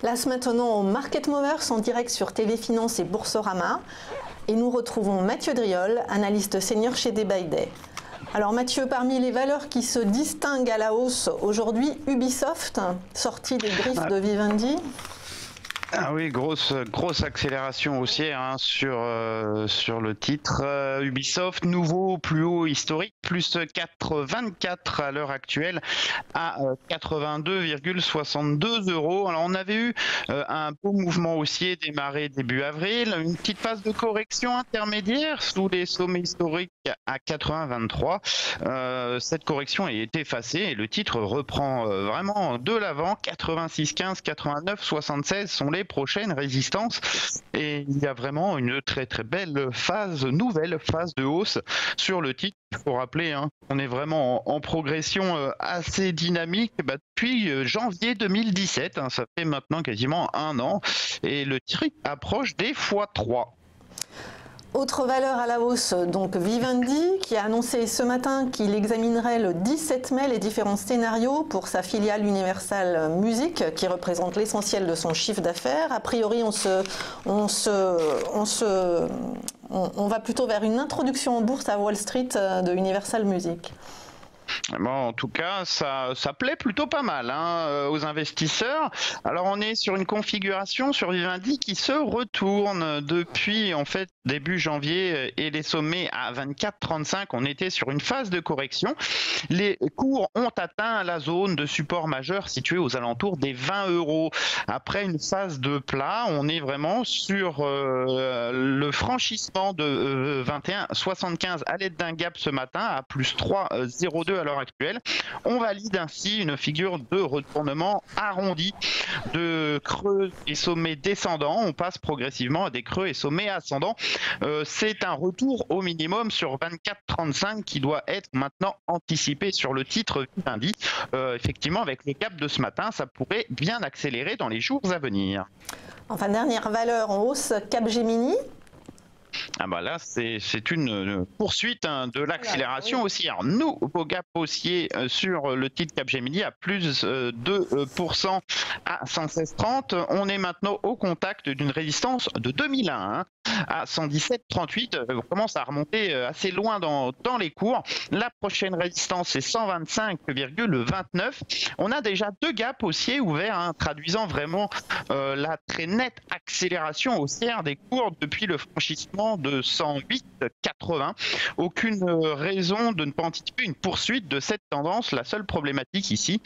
Place maintenant aux Market Movers en direct sur TV Finance et Boursorama. Et nous retrouvons Mathieu Driol, analyste senior chez Day by Day. Alors Mathieu, parmi les valeurs qui se distinguent à la hausse aujourd'hui, Ubisoft, sortie des griffes de Vivendi. Ah oui, grosse accélération haussière sur le titre. Ubisoft, nouveau plus haut historique, plus 4,24 à l'heure actuelle à 82,62 €. Alors on avait eu un beau mouvement haussier démarré début avril, une petite phase de correction intermédiaire sous les sommets historiques à 80,23. Cette correction a été effacée et le titre reprend vraiment de l'avant. 86,15, 89,76 sont les prochaines résistances et il y a vraiment une très belle nouvelle phase de hausse sur le titre. Il faut rappeler, on est vraiment en progression assez dynamique depuis janvier 2017. Ça fait maintenant quasiment un an et le titre approche des x3. Autre valeur à la hausse, donc Vivendi, qui a annoncé ce matin qu'il examinerait le 17 mai les différents scénarios pour sa filiale Universal Music, qui représente l'essentiel de son chiffre d'affaires. A priori, on va plutôt vers une introduction en bourse à Wall Street de Universal Music. Bon, en tout cas, ça plaît plutôt pas mal aux investisseurs. Alors, on est sur une configuration sur Vivendi qui se retourne depuis en fait début janvier et les sommets à 24,35. On était sur une phase de correction. Les cours ont atteint la zone de support majeur située aux alentours des 20 €. Après une phase de plat, on est vraiment sur le franchissement de 21,75 à l'aide d'un gap ce matin à plus 3,02 à l'heure actuelle. On valide ainsi une figure de retournement arrondi de creux et sommets descendants. On passe progressivement à des creux et sommets ascendants. C'est un retour au minimum sur 24,35 qui doit être maintenant anticipé sur le titre Vivendi. Effectivement, avec le gap de ce matin, ça pourrait bien accélérer dans les jours à venir. Enfin, dernière valeur en hausse, Capgemini. Ah bah là, c'est une poursuite de l'accélération haussière. Nous, au gap haussier sur le titre Capgemini à plus 2% à 116,30. On est maintenant au contact d'une résistance de 2001 à 117,38. On commence à remonter assez loin dans les cours. La prochaine résistance, c'est 125,29. On a déjà deux gaps haussiers ouverts, traduisant vraiment la très nette accélération haussière des cours depuis le franchissement de 108,80. Aucune raison de ne pas anticiper une poursuite de cette tendance. La seule problématique ici,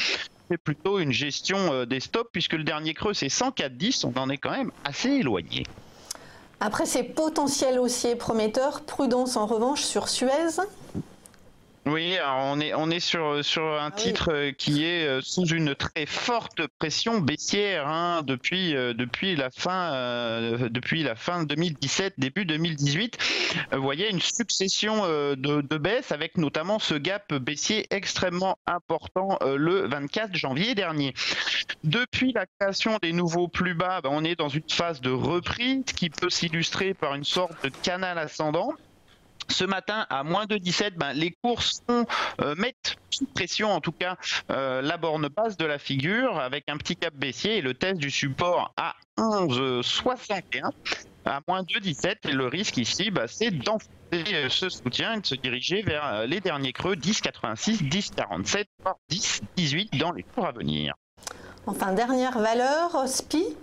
c'est plutôt une gestion des stops, puisque le dernier creux, c'est 104,10. On en est quand même assez éloigné. Après ces potentiels haussiers prometteurs, prudence en revanche sur Suez. Oui, alors on est sur un titre qui est sous une très forte pression baissière depuis la fin 2017, début 2018. Vous voyez une succession de baisses avec notamment ce gap baissier extrêmement important le 24 janvier dernier. Depuis la création des nouveaux plus bas, on est dans une phase de reprise qui peut s'illustrer par une sorte de canal ascendant. Ce matin, à moins de 17, les cours mettent sous pression, en tout cas, la borne basse de la figure, avec un petit cap baissier et le test du support à 11,61. À moins de 17, et le risque ici, c'est d'enfoncer ce soutien et de se diriger vers les derniers creux 10,86, 10,47, voire 10,18 dans les cours à venir. Enfin, dernière valeur, SPI.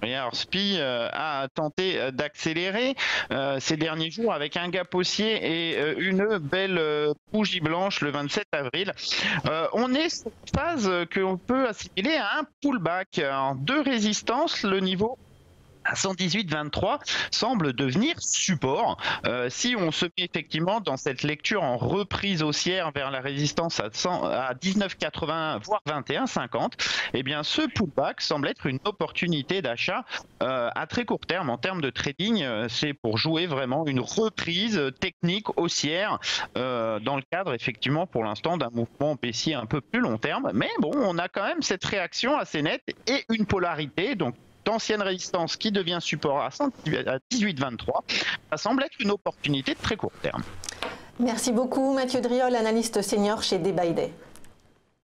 Alors SPI a tenté d'accélérer ces derniers jours avec un gap haussier et une belle bougie blanche le 27 avril. On est sur une phase qu'on peut assimiler à un pullback. En deux résistances, le niveau à 118,23 semble devenir support. Si on se met effectivement dans cette lecture en reprise haussière vers la résistance à 19,80 voire 21,50, eh bien ce pullback semble être une opportunité d'achat à très court terme. En termes de trading, c'est pour jouer vraiment une reprise technique haussière dans le cadre effectivement pour l'instant d'un mouvement baissier un peu plus long terme. Mais bon, on a quand même cette réaction assez nette et une polarité. Donc d'ancienne résistance qui devient support à 18,23, ça semble être une opportunité de très court terme. Merci beaucoup Mathieu Driol, analyste senior chez Day by Day.